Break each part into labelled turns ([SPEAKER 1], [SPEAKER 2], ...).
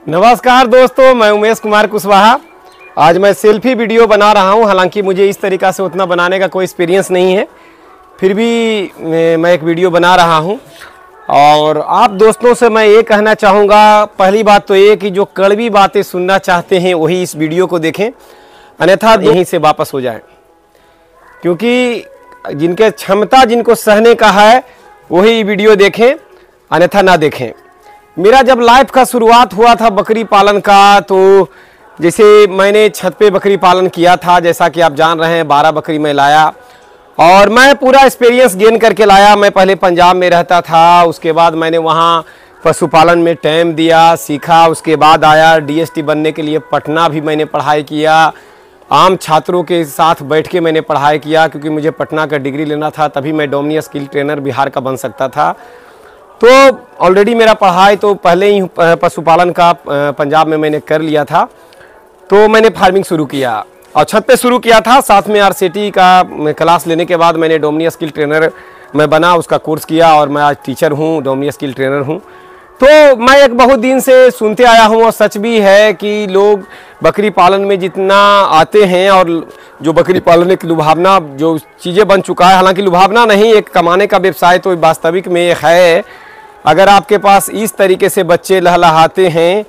[SPEAKER 1] नमस्कार दोस्तों, मैं उमेश कुमार कुशवाहा। आज मैं सेल्फी वीडियो बना रहा हूं। हालांकि मुझे इस तरीक़ा से उतना बनाने का कोई एक्सपीरियंस नहीं है, फिर भी मैं एक वीडियो बना रहा हूं। और आप दोस्तों से मैं ये कहना चाहूँगा, पहली बात तो ये कि जो कड़वी बातें सुनना चाहते हैं वही इस वीडियो को देखें, अन्यथा यहीं से वापस हो जाएं। क्योंकि जिनके क्षमता जिनको सहने का है वही वीडियो देखें, अन्यथा ना देखें। मेरा जब लाइफ का शुरुआत हुआ था बकरी पालन का, तो जैसे मैंने छत पे बकरी पालन किया था, जैसा कि आप जान रहे हैं 12 बकरी मैं लाया और मैं पूरा एक्सपीरियंस गेन करके लाया। मैं पहले पंजाब में रहता था, उसके बाद मैंने वहाँ पशुपालन में टाइम दिया, सीखा। उसके बाद आया डीएसटी बनने के लिए पटना भी मैंने पढ़ाई किया। आम छात्रों के साथ बैठ के मैंने पढ़ाई किया, क्योंकि मुझे पटना का डिग्री लेना था, तभी मैं डोमिनी स्किल ट्रेनर बिहार का बन सकता था। तो ऑलरेडी मेरा पढ़ाई तो पहले ही पशुपालन का पंजाब में मैंने कर लिया था। तो मैंने फार्मिंग शुरू किया और छत पे शुरू किया था। साथ में आरसीटी का क्लास लेने के बाद मैंने डोमिनी स्किल ट्रेनर मैं बना, उसका कोर्स किया और मैं आज टीचर हूँ, डोमिनी स्किल ट्रेनर हूँ। तो मैं एक बहुत दिन से सुनते आया हूँ और सच भी है कि लोग बकरी पालन में जितना आते हैं और जो बकरी पालन एक लुभावना जो चीज़ें बन चुका है, हालांकि लुभावना नहीं, एक कमाने का व्यवसाय तो वास्तविक में है। अगर आपके पास इस तरीके से बच्चे लहलहाते हैं,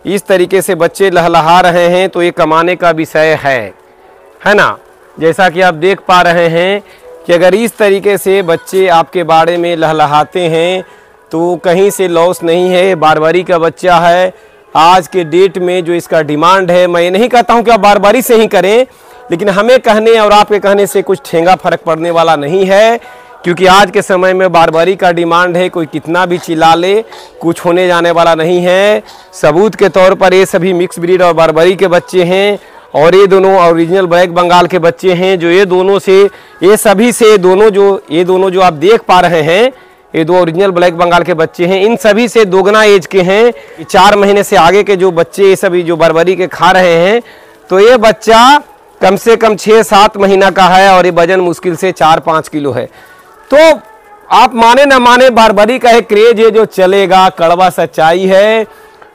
[SPEAKER 1] इस तरीके से बच्चे लहलहा रहे हैं, तो ये कमाने का विषय है ना। जैसा कि आप देख पा रहे हैं कि अगर इस तरीके से बच्चे आपके बाड़े में लहलहाते हैं तो कहीं से लॉस नहीं है। बारबारी का बच्चा है, आज के डेट में जो इसका डिमांड है, मैं ये नहीं कहता हूँ कि आप बारबारी से ही करें, लेकिन हमें कहने और आपके कहने से कुछ ठेंगा फर्क पड़ने वाला नहीं है। क्योंकि आज के समय में बारबारी का डिमांड है, कोई कितना भी चिल्ला ले, कुछ होने जाने वाला नहीं है। सबूत के तौर पर ये सभी मिक्स ब्रीड और बारबारी के बच्चे हैं और ये दोनों ओरिजिनल ब्लैक बंगाल के बच्चे हैं। जो ये दोनों से, ये सभी से ये दोनों जो आप देख पा रहे हैं, ये दो ओरिजिनल ब्लैक बंगाल के बच्चे हैं। इन सभी से दोगुना एज के हैं। 4 महीने से आगे के जो बच्चे ये सभी जो बारबारी के खा रहे हैं, तो ये बच्चा कम से कम 6-7 महीना का है और ये वजन मुश्किल से 4-5 किलो है। तो आप माने ना माने, बारबारी का एक क्रेज है जो चलेगा, कड़वा सच्चाई है।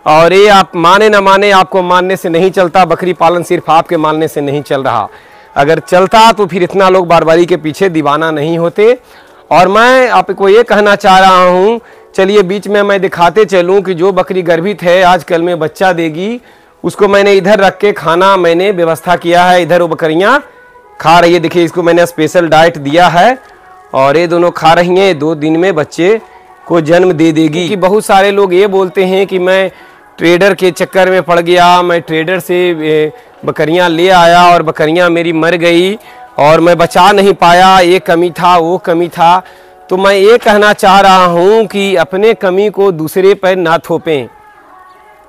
[SPEAKER 1] और ये आप माने ना माने, आपको मानने से नहीं चलता। बकरी पालन सिर्फ आपके मानने से नहीं चल रहा। अगर चलता तो फिर इतना लोग बारबारी के पीछे दीवाना नहीं होते। और मैं आपको ये कहना चाह रहा हूँ, चलिए बीच में मैं दिखाते चलूँ कि जो बकरी गर्भित है आजकल में बच्चा देगी, उसको मैंने इधर रख के खाना मैंने व्यवस्था किया है। इधर वो बकरियाँ खा रही है, देखिए इसको मैंने स्पेशल डाइट दिया है और ये दोनों खा रही हैं। 2 दिन में बच्चे को जन्म दे देगी। कि बहुत सारे लोग ये बोलते हैं कि मैं ट्रेडर के चक्कर में पड़ गया, मैं ट्रेडर से बकरियां ले आया और बकरियां मेरी मर गई और मैं बचा नहीं पाया, ये कमी था, वो कमी था। तो मैं ये कहना चाह रहा हूँ कि अपने कमी को दूसरे पर ना थोपें।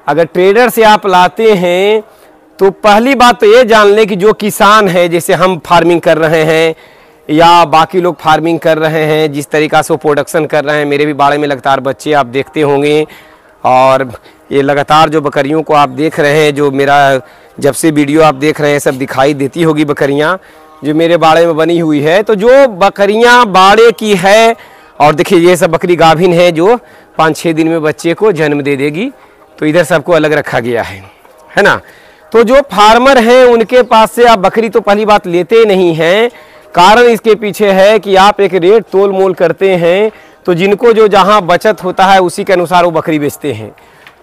[SPEAKER 1] अगर ट्रेडर से आप लाते हैं तो पहली बात तो ये जान लें कि जो किसान है, जैसे हम फार्मिंग कर रहे हैं या बाकी लोग फार्मिंग कर रहे हैं, जिस तरीक़ा से वो प्रोडक्शन कर रहे हैं, मेरे भी बाड़े में लगातार बच्चे आप देखते होंगे। और ये लगातार जो बकरियों को आप देख रहे हैं, जो मेरा जब से वीडियो आप देख रहे हैं, सब दिखाई देती होगी बकरियां जो मेरे बाड़े में बनी हुई है। तो जो बकरियां बाड़े की है, और देखिए ये सब बकरी गाभिन है जो 5-6 दिन में बच्चे को जन्म दे देगी। तो इधर सबको अलग रखा गया है ना। तो जो फार्मर हैं उनके पास से आप बकरी तो पहली बात लेते नहीं हैं। कारण इसके पीछे है कि आप एक रेट तोल मोल करते हैं, तो जिनको जो जहां बचत होता है उसी के अनुसार वो बकरी बेचते हैं।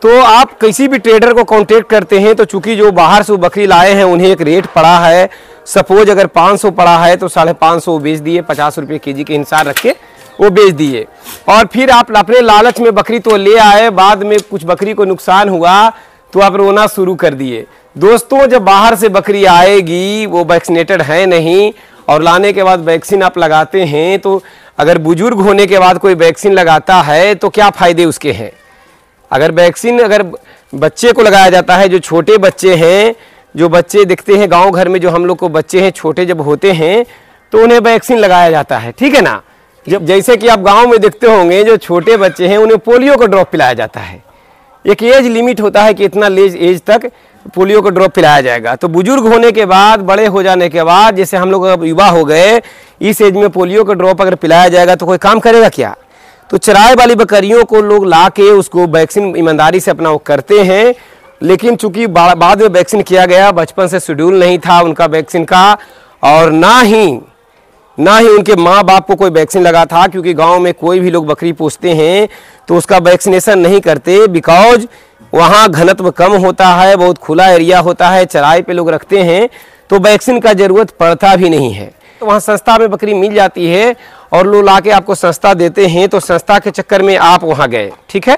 [SPEAKER 1] तो आप किसी भी ट्रेडर को कांटेक्ट करते हैं, तो चूंकि जो बाहर से वो बकरी लाए हैं उन्हें एक रेट पड़ा है। सपोज अगर 500 पड़ा है तो 550 बेच दिए, 50 रुपये केजी के हिसाब रख के वो बेच दिए। और फिर आप अपने लालच में बकरी तो ले आए, बाद में कुछ बकरी को नुकसान हुआ तो आप रोना शुरू कर दिए। दोस्तों, जब बाहर से बकरी आएगी वो वैक्सीनेटेड है नहीं, और लाने के बाद वैक्सीन आप लगाते हैं, तो अगर बुजुर्ग होने के बाद कोई वैक्सीन लगाता है तो क्या फ़ायदे उसके हैं। अगर वैक्सीन अगर बच्चे को लगाया जाता है, जो छोटे बच्चे हैं, जो बच्चे दिखते हैं गांव घर में, जो हम लोग को बच्चे हैं छोटे जब होते हैं तो उन्हें वैक्सीन लगाया जाता है, ठीक है ना। जब जैसे कि आप गाँव में देखते होंगे जो छोटे बच्चे हैं उन्हें पोलियो का ड्रॉप पिलाया जाता है। एक एज लिमिट होता है कि इतना एज तक पोलियो का ड्रॉप पिलाया जाएगा। तो बुजुर्ग होने के बाद, बड़े हो जाने के बाद, जैसे हम लोग अब युवा हो गए, इस एज में पोलियो का ड्रॉप अगर पिलाया जाएगा तो कोई काम करेगा क्या। तो चराए वाली बकरियों को लोग ला के उसको वैक्सीन ईमानदारी से अपना वो करते हैं लेकिन चूंकि बाद में वैक्सीन किया गया, बचपन से शेड्यूल नहीं था उनका वैक्सीन का, और ना ही उनके माँ बाप को कोई वैक्सीन लगा था, क्योंकि गांव में कोई भी लोग बकरी पोसते हैं तो उसका वैक्सीनेशन नहीं करते, बिकॉज वहाँ घनत्व कम होता है, बहुत खुला एरिया होता है, चराई पे लोग रखते हैं, तो वैक्सीन का जरूरत पड़ता भी नहीं है। तो वहाँ संस्था में बकरी मिल जाती है और लोग लाके आपको संस्था देते हैं, तो संस्था के चक्कर में आप वहाँ गए, ठीक है,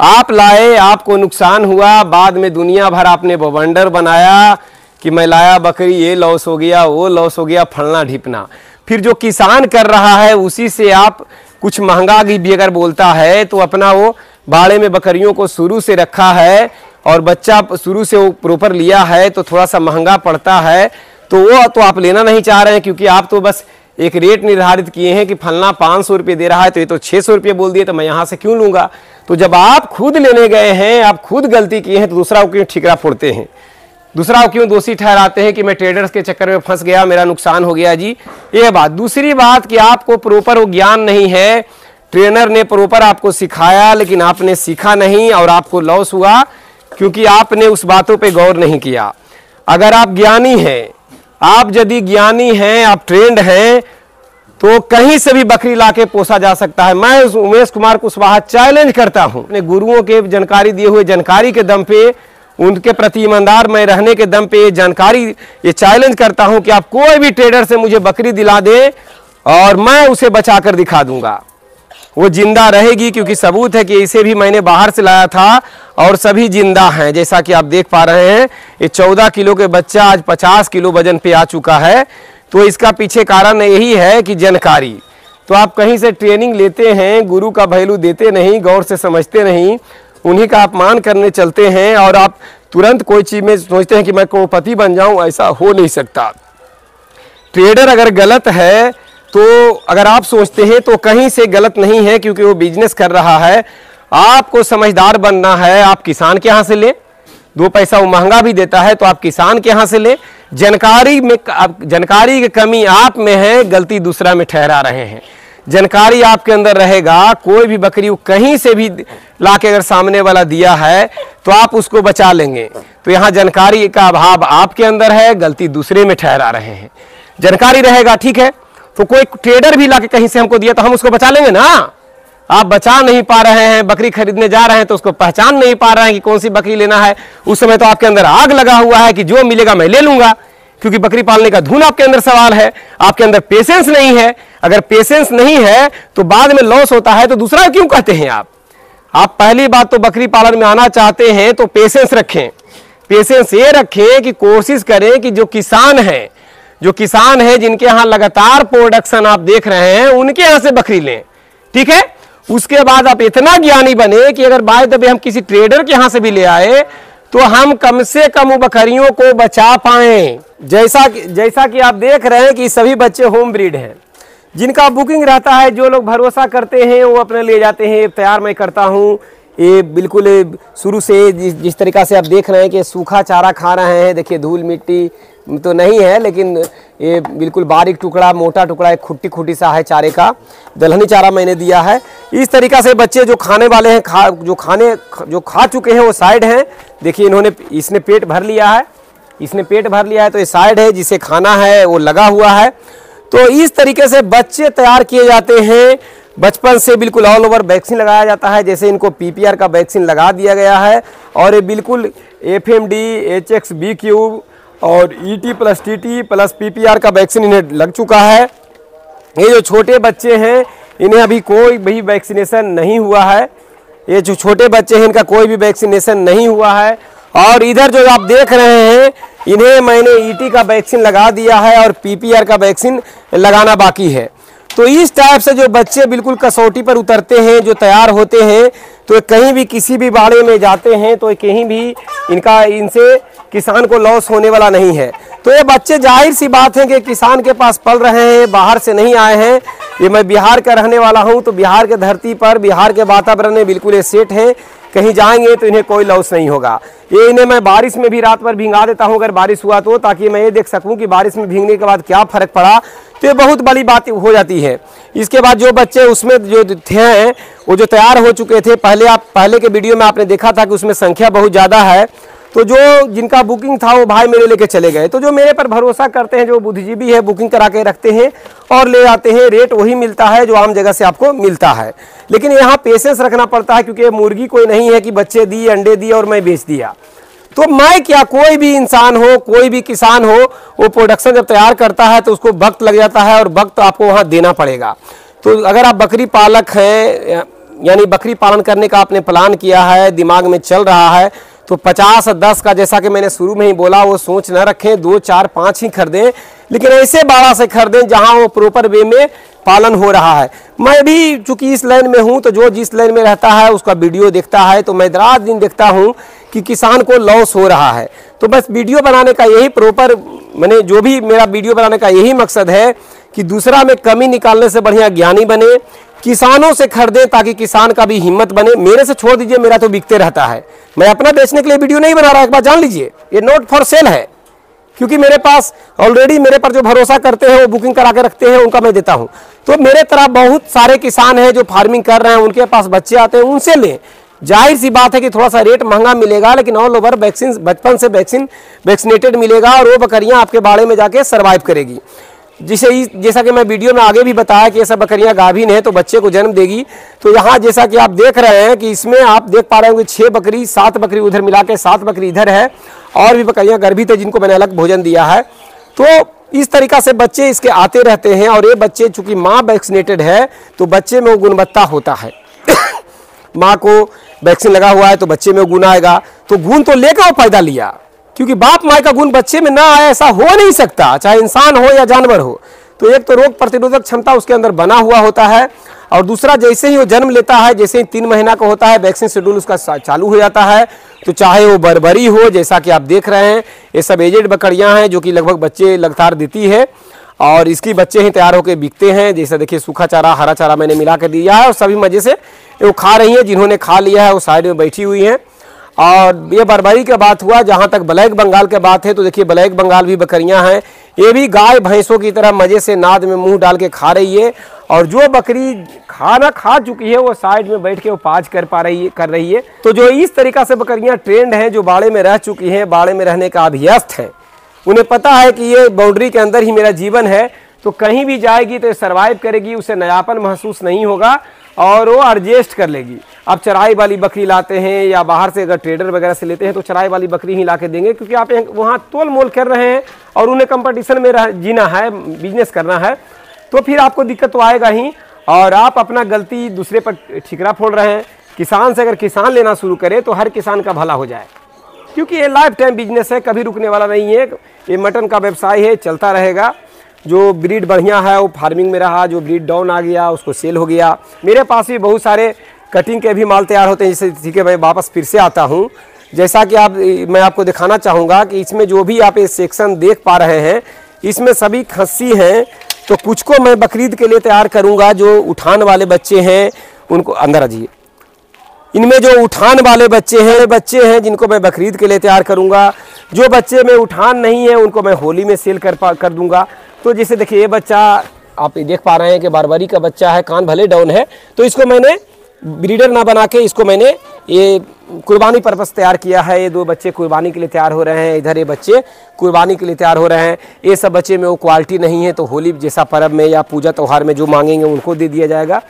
[SPEAKER 1] आप लाए, आपको नुकसान हुआ, बाद में दुनिया भर आपने बवंडर बनाया कि मैं लाया बकरी, ये लॉस हो गया, वो लॉस हो गया, फलना ढिपना। फिर जो किसान कर रहा है उसी से आप कुछ महंगा भी अगर बोलता है तो अपना वो बाड़े में बकरियों को शुरू से रखा है और बच्चा शुरू से वो प्रॉपर लिया है तो थोड़ा सा महंगा पड़ता है, तो वो तो आप लेना नहीं चाह रहे हैं, क्योंकि आप तो बस एक रेट निर्धारित किए हैं कि फलना 500 रुपये दे रहा है तो ये तो 600 रुपये बोल दिए, तो मैं यहाँ से क्यों लूँगा। तो जब आप खुद लेने गए हैं, आप खुद गलती किए हैं, तो दूसरा को क्यों ठिकरा फोड़ते हैं, दूसरा को क्यों दोषी ठहराते हैं कि मैं ट्रेडर्स के चक्कर में फंस गया, मेरा नुकसान हो गया जी। ये बात। दूसरी बात कि आपको प्रॉपर वो ज्ञान नहीं है, ट्रेनर ने प्रॉपर आपको सिखाया लेकिन आपने सीखा नहीं और आपको लॉस हुआ, क्योंकि आपने उस बातों पे गौर नहीं किया। अगर आप ज्ञानी हैं, आप यदि ज्ञानी हैं, आप ट्रेंड हैं, तो कहीं से भी बकरी लाके पोसा जा सकता है। मैं उस उमेश कुमार कुशवाहा चैलेंज करता हूं, अपने गुरुओं के जानकारी दिए हुए जानकारी के दम पे, उनके प्रति ईमानदार मैं रहने के दम पे ये चैलेंज करता हूं कि आप कोई भी ट्रेडर से मुझे बकरी दिला दे और मैं उसे बचा कर दिखा दूंगा, वो जिंदा रहेगी, क्योंकि सबूत है कि इसे भी मैंने बाहर से लाया था और सभी जिंदा हैं। जैसा कि आप देख पा रहे हैं, ये 14 किलो के बच्चा आज 50 किलो वजन पे आ चुका है। तो इसका पीछे कारण यही है कि जानकारी। तो आप कहीं से ट्रेनिंग लेते हैं, गुरु का वैल्यू देते नहीं, गौर से समझते नहीं, उन्हीं का अपमान करने चलते हैं और आप तुरंत कोई चीज़ में सोचते हैं कि मैं करोड़पति बन जाऊं, ऐसा हो नहीं सकता। ट्रेडर अगर गलत है तो अगर आप सोचते हैं तो कहीं से गलत नहीं है, क्योंकि वो बिजनेस कर रहा है। आपको समझदार बनना है। आप किसान के यहाँ से ले, 2 पैसा वो महंगा भी देता है, तो आप किसान के यहाँ से ले। जानकारी की कमी आप में है, गलती दूसरा में ठहरा रहे हैं। जानकारी आपके अंदर रहेगा, कोई भी बकरी कहीं से भी लाके अगर सामने वाला दिया है तो आप उसको बचा लेंगे। तो यहाँ जानकारी का अभाव आपके अंदर है, गलती दूसरे में ठहरा रहे हैं। जानकारी रहेगा, ठीक है, तो कोई ट्रेडर भी लाके कहीं से हमको दिया तो हम उसको बचा लेंगे ना। आप बचा नहीं पा रहे हैं, बकरी खरीदने जा रहे हैं तो उसको पहचान नहीं पा रहे हैं कि कौन सी बकरी लेना है। उस समय तो आपके अंदर आग लगा हुआ है कि जो मिलेगा मैं ले लूंगा, क्योंकि बकरी पालने का धुन आपके अंदर सवाल है, आपके अंदर पेशेंस नहीं है। अगर पेशेंस नहीं है तो बाद में लॉस होता है, तो दूसरा क्यों कहते हैं आप पहली बात तो बकरी पालन में आना चाहते हैं तो पेशेंस रखें। पेशेंस ये रखें कि कोशिश करें कि जो किसान है जिनके यहाँ लगातार प्रोडक्शन आप देख रहे हैं, उनके यहाँ से बकरी लें, ठीक है। उसके बाद आप इतना ज्ञानी बने कि अगर बाय द वे हम किसी ट्रेडर के यहाँ से भी ले आए तो हम कम से कम वो बकरियों को बचा पाएं। जैसा कि आप देख रहे हैं कि सभी बच्चे होम ब्रीड हैं, जिनका बुकिंग रहता है, जो लोग भरोसा करते हैं वो अपने ले जाते हैं। तैयार मैं करता हूँ, ये बिल्कुल शुरू से जिस तरीक़ा से आप देख रहे हैं कि सूखा चारा खा रहे हैं। देखिए धूल मिट्टी तो नहीं है, लेकिन ये बिल्कुल बारीक टुकड़ा, मोटा टुकड़ा, एक खुट्टी सा है चारे का, दलहनी चारा मैंने दिया है। इस तरीक़ा से बच्चे जो खाने वाले हैं, जो खा चुके हैं वो साइड हैं। देखिए इसने पेट भर लिया है, तो ये साइड है, जिसे खाना है वो लगा हुआ है। तो इस तरीके से बच्चे तैयार किए जाते हैं। बचपन से बिल्कुल ऑल ओवर वैक्सीन लगाया जाता है, जैसे इनको PPR का वैक्सीन लगा दिया गया है, और ये बिल्कुल FMD, HXB³ और ET+TT+ PPR का वैक्सीन इन्हें लग चुका है। ये जो छोटे बच्चे हैं इन्हें अभी कोई भी वैक्सीनेशन नहीं हुआ है। ये जो छोटे बच्चे हैं इनका कोई भी वैक्सीनेशन नहीं हुआ है। और इधर जो आप देख रहे हैं, इन्हें मैंने ET का वैक्सीन लगा दिया है और PPR का वैक्सीन लगाना बाकी है। तो इस टाइप से जो बच्चे बिल्कुल कसौटी पर उतरते हैं, जो तैयार होते हैं, तो कहीं भी किसी भी बाड़े में जाते हैं तो कहीं भी इनसे किसान को लॉस होने वाला नहीं है। तो ये बच्चे जाहिर सी बात है कि किसान के पास पल रहे हैं, बाहर से नहीं आए हैं। ये मैं बिहार का रहने वाला हूँ, तो बिहार के धरती पर, बिहार के वातावरण में बिल्कुल ये सेट है कहीं जाएंगे तो इन्हें कोई लॉस नहीं होगा। ये इन्हें मैं बारिश में भी रात भर भिंगा देता हूँ अगर बारिश हुआ तो, ताकि मैं ये देख सकूँ कि बारिश में भीगने के बाद क्या फ़र्क पड़ा। तो ये बहुत बड़ी बात हो जाती है। इसके बाद जो बच्चे उसमें जो थे वो जो तैयार हो चुके थे, पहले के वीडियो में आपने देखा था कि उसमें संख्या बहुत ज़्यादा है। तो जो जिनका बुकिंग था वो भाई मेरे लेके चले गए। तो जो मेरे पर भरोसा करते हैं, जो बुद्धिजीवी है, बुकिंग करा के रखते हैं और ले आते हैं, रेट वही मिलता है जो आम जगह से आपको मिलता है। लेकिन यहाँ पेशेंस रखना पड़ता है, क्योंकि मुर्गी कोई नहीं है कि बच्चे दिए, अंडे दिए और मैं बेच दिया। तो मैं क्या, कोई भी इंसान हो, कोई भी किसान हो, वो प्रोडक्शन जब तैयार करता है तो उसको वक्त लग जाता है और वक्त आपको वहाँ देना पड़ेगा। तो अगर आप बकरी पालक हैं, यानी बकरी पालन करने का आपने प्लान किया है, दिमाग में चल रहा है, तो 50 और 10 का, जैसा कि मैंने शुरू में ही बोला, वो सोच न रखें, 2, 4, 5 ही खरीदें, लेकिन ऐसे बाड़ा से खरीदें जहां वो प्रॉपर वे में पालन हो रहा है। मैं भी चूंकि इस लाइन में हूं, तो जो जिस लाइन में रहता है उसका वीडियो देखता है, तो मैं रात दिन देखता हूं कि किसान को लॉस हो रहा है। तो बस वीडियो बनाने का यही प्रॉपर, मैंने जो भी मेरा वीडियो बनाने का यही मकसद है कि दूसरा में कमी निकालने से बढ़िया ज्ञानी बने, किसानों से खरीदें ताकि किसान का भी हिम्मत बने। मेरे से छोड़ दीजिए, मेरा तो बिकते रहता है। मैं अपना बेचने के लिए वीडियो नहीं बना रहा, एक बार जान लीजिए, ये नॉट फॉर सेल है, क्योंकि मेरे पास ऑलरेडी मेरे पर जो भरोसा करते हैं वो बुकिंग करा के रखते हैं, उनका मैं देता हूं। तो मेरे तरह बहुत सारे किसान हैं जो फार्मिंग कर रहे हैं, उनके पास बच्चे आते हैं, उनसे लें। जाहिर सी बात है कि थोड़ा सा रेट महंगा मिलेगा, लेकिन ऑल ओवर वैक्सीन, बचपन से वैक्सीनेटेड मिलेगा और वो बकरियां आपके बाड़े में जाके सर्वाइव करेगी। जैसा कि मैं वीडियो में आगे भी बताया कि ये सब बकरियां गाभिन है तो बच्चे को जन्म देगी। तो यहाँ जैसा कि आप देख रहे हैं कि इसमें आप देख पा रहे होंगे 6 बकरी, 7 बकरी उधर मिला के 7 बकरी इधर है, और भी बकरियां गर्भित है जिनको मैंने अलग भोजन दिया है। तो इस तरीका से बच्चे इसके आते रहते हैं, और ये बच्चे चूंकि माँ वैक्सीनेटेड है तो बच्चे में वो गुणवत्ता होता है। माँ को वैक्सीन लगा हुआ है तो बच्चे में गुण आएगा। तो गुण तो लेकर वो पैदा लिया, क्योंकि बाप माँ का गुण बच्चे में ना आए ऐसा हो नहीं सकता, चाहे इंसान हो या जानवर हो। तो एक तो रोग प्रतिरोधक क्षमता उसके अंदर बना हुआ होता है, और दूसरा जैसे ही वो जन्म लेता है, जैसे ही 3 महीना का होता है, वैक्सीन शेड्यूल उसका चालू हो जाता है। तो चाहे वो बर्बरी हो, जैसा कि आप देख रहे हैं, ये सब एजेड बकरियां हैं जो कि लगभग बच्चे लगातार देती है, और इसकी बच्चे ही तैयार होकर बिकते हैं। जैसा देखिए, सूखा चारा, हरा चारा मैंने मिला कर दिया है और सभी मजे से वो खा रही हैं। जिन्होंने खा लिया है वो साइड में बैठी हुई हैं। और ये बर्बरी का बात हुआ। जहाँ तक ब्लैक बंगाल की बात है, तो देखिए ब्लैक बंगाल भी बकरियां हैं, ये भी गाय भैंसों की तरह मजे से नाद में मुंह डाल के खा रही है। और जो बकरी खाना खा चुकी है वो साइड में बैठ के वो पाज कर रही है। तो जो इस तरीका से बकरियां ट्रेंड हैं, जो बाड़े में रह चुकी हैं, बाड़े में रहने का अभ्यस्त है, उन्हें पता है कि ये बाउंड्री के अंदर ही मेरा जीवन है, तो कहीं भी जाएगी तो सर्वाइव करेगी, उसे नयापन महसूस नहीं होगा और वो एडजस्ट कर लेगी। आप चराई वाली बकरी लाते हैं या बाहर से अगर ट्रेडर वगैरह से लेते हैं तो चराई वाली बकरी ही ला के देंगे, क्योंकि आप वहाँ तोल मोल कर रहे हैं और उन्हें कंपटीशन में जीना है, बिजनेस करना है, तो फिर आपको दिक्कत तो आएगा ही। और आप अपना गलती दूसरे पर ठिकरा फोड़ रहे हैं। किसान से अगर किसान लेना शुरू करे तो हर किसान का भला हो जाए, क्योंकि ये लाइफ टाइम बिजनेस है, कभी रुकने वाला नहीं है। ये मटन का व्यवसाय है, चलता रहेगा। जो ब्रीड बढ़िया है वो फार्मिंग में रहा, जो ब्रीड डाउन आ गया उसको सेल हो गया। मेरे पास भी बहुत सारे कटिंग के भी माल तैयार होते हैं, जैसे ठीक है मैं वापस फिर से आता हूँ। जैसा कि मैं आपको दिखाना चाहूँगा कि इसमें जो भी आप ये सेक्शन देख पा रहे हैं, इसमें सभी खस्सी हैं। तो कुछ को मैं बकरीद के लिए तैयार करूँगा, जो उठान वाले बच्चे हैं उनको अंदर आइए। इनमें जो उठान वाले बच्चे हैं जिनको मैं बकरीद के लिए तैयार करूँगा। जो बच्चे में उठान नहीं है उनको मैं होली में सेल कर दूँगा। तो जैसे देखिए ये बच्चा आप देख पा रहे हैं कि बारबरी का बच्चा है, कान भले डाउन है, तो इसको मैंने ब्रीडर ना बना के इसको मैंने ये कुर्बानी पर्पस तैयार किया है। ये 2 बच्चे कुर्बानी के लिए तैयार हो रहे हैं, इधर ये बच्चे कुर्बानी के लिए तैयार हो रहे हैं। ये सब बच्चे में वो क्वालिटी नहीं है, तो होली जैसा पर्व में या पूजा त्यौहार में जो मांगेंगे उनको दे दिया जाएगा।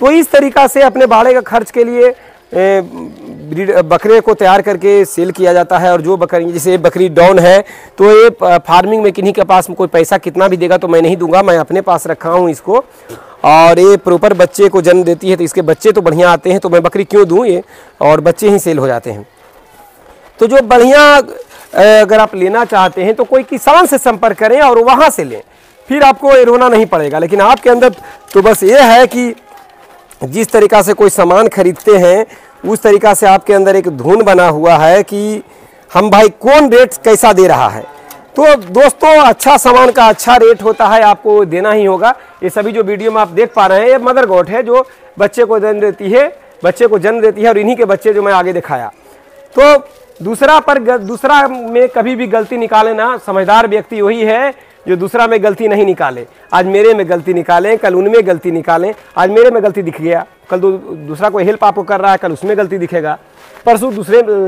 [SPEAKER 1] तो इस तरीक़ा से अपने बाड़े का खर्च के लिए बकरे को तैयार करके सेल किया जाता है। और जो बकरी, जैसे बकरी डाउन है, तो ये फार्मिंग में किन्हीं के पास कोई पैसा कितना भी देगा तो मैं नहीं दूंगा, मैं अपने पास रखा हूँ इसको। और ये प्रॉपर बच्चे को जन्म देती है, तो इसके बच्चे तो बढ़िया आते हैं, तो मैं बकरी क्यों दूँ ये, और बच्चे ही सेल हो जाते हैं। तो जो बढ़िया अगर आप लेना चाहते हैं तो कोई किसान से संपर्क करें और वहाँ से लें, फिर आपको ये रोना नहीं पड़ेगा। लेकिन आपके अंदर तो बस ये है कि जिस तरीक़ा से कोई सामान खरीदते हैं उस तरीक़ा से आपके अंदर एक धुन बना हुआ है कि हम भाई कौन रेट कैसा दे रहा है। तो दोस्तों, अच्छा सामान का अच्छा रेट होता है, आपको देना ही होगा। ये सभी जो वीडियो में आप देख पा रहे हैं, ये मदर गोट है जो बच्चे को जन्म देती है बच्चे को जन्म देती है और इन्हीं के बच्चे जो मैं आगे दिखाया। तो दूसरा में कभी भी गलती निकाले ना, समझदार व्यक्ति वही है जो दूसरा में गलती नहीं निकाले। आज मेरे में गलती निकालें, कल उनमें गलती निकालें। आज मेरे में गलती दिख गया, कल दूसरा कोई हेल्प आपको कर रहा है, कल उसमें गलती दिखेगा, परसों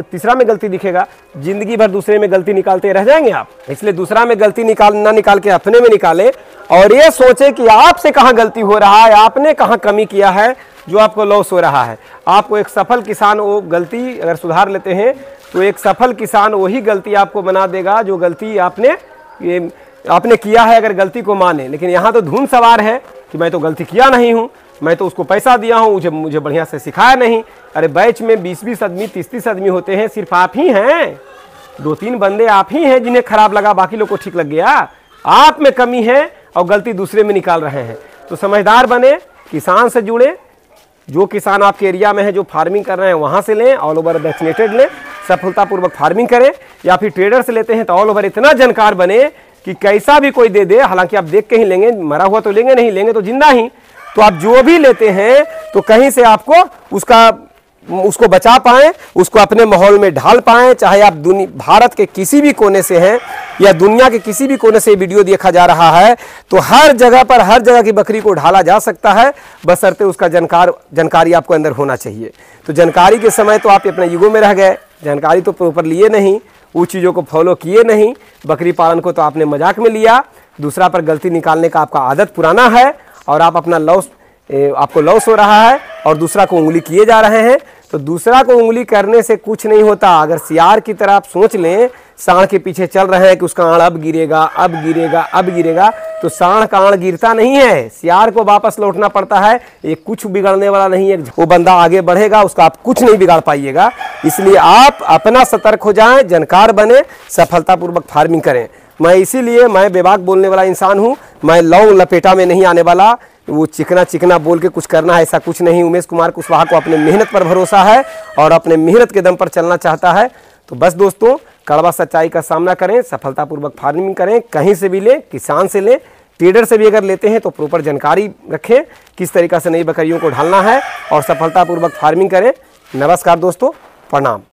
[SPEAKER 1] तीसरा में गलती दिखेगा। जिंदगी भर दूसरे में गलती निकालते रह जाएंगे आप। इसलिए दूसरा में गलती निकाल के अपने में निकाले और ये सोचे कि आपसे कहाँ गलती हो रहा है, आपने कहाँ कमी किया है जो आपको लॉस हो रहा है। आपको एक सफल किसान वो गलती अगर सुधार लेते हैं तो एक सफल किसान वही गलती आपको बना देगा जो गलती आपने किया है, अगर गलती को माने। लेकिन यहाँ तो धुन सवार है कि मैं तो गलती किया नहीं हूँ, मैं तो उसको पैसा दिया हूँ, मुझे बढ़िया से सिखाया नहीं। अरे बैच में 20-20 आदमी 30-30 आदमी होते हैं, सिर्फ आप ही हैं, 2-3 बंदे आप ही हैं जिन्हें खराब लगा, बाकी लोग को ठीक लग गया। आप में कमी है और गलती दूसरे में निकाल रहे हैं। तो समझदार बने, किसान से जुड़े। जो किसान आपके एरिया में है जो फार्मिंग कर रहे हैं वहाँ से लें, ऑल ओवर वैक्सीनेटेड लें, सफलतापूर्वक फार्मिंग करें। या फिर ट्रेडर से लेते हैं तो ऑल ओवर इतना जानकार बने कि कैसा भी कोई दे दे, हालांकि आप देख के ही लेंगे, मरा हुआ तो लेंगे नहीं, लेंगे तो जिंदा ही। तो आप जो भी लेते हैं तो कहीं से आपको उसको बचा पाएं, उसको अपने माहौल में ढाल पाएं। चाहे आप भारत के किसी भी कोने से हैं या दुनिया के किसी भी कोने से वीडियो देखा जा रहा है तो हर जगह पर हर जगह की बकरी को ढाला जा सकता है, बशर्ते उसका जानकारी आपको अंदर होना चाहिए। तो जानकारी के समय तो आप अपने युगों में रह गए, जानकारी तो प्रॉपर लिए नहीं, उस चीज़ों को फॉलो किए नहीं। बकरी पालन को तो आपने मजाक में लिया, दूसरा पर गलती निकालने का आपका आदत पुराना है और आप अपना आपको लॉस हो रहा है और दूसरा को उंगली किए जा रहे हैं। तो दूसरा को उंगली करने से कुछ नहीं होता। अगर सियार की तरह आप सोच लें, सांड के पीछे चल रहे हैं कि उसका आड़ अब गिरेगा, अब गिरेगा, अब गिरेगा, तो सांड का आड़ गिरता नहीं है, सियार को वापस लौटना पड़ता है। ये कुछ बिगड़ने वाला नहीं है, वो बंदा आगे बढ़ेगा, उसका आप कुछ नहीं बिगाड़ पाइएगा। इसलिए आप अपना सतर्क हो जाएं, जानकार बने, सफलतापूर्वक फार्मिंग करें। मैं बेबाक बोलने वाला इंसान हूँ, मैं लौंग लपेटा में नहीं आने वाला, वो चिकना बोल के कुछ करना है ऐसा कुछ नहीं। उमेश कुमार कुशवाहा को अपने मेहनत पर भरोसा है और अपने मेहनत के दम पर चलना चाहता है। तो बस दोस्तों, कड़वा सच्चाई का सामना करें, सफलतापूर्वक फार्मिंग करें, कहीं से भी लें, किसान से लें, ट्रेडर से भी अगर लेते हैं तो प्रॉपर जानकारी रखें किस तरीक़ा से नई बकरियों को ढालना है और सफलतापूर्वक फार्मिंग करें। नमस्कार दोस्तों, प्रणाम।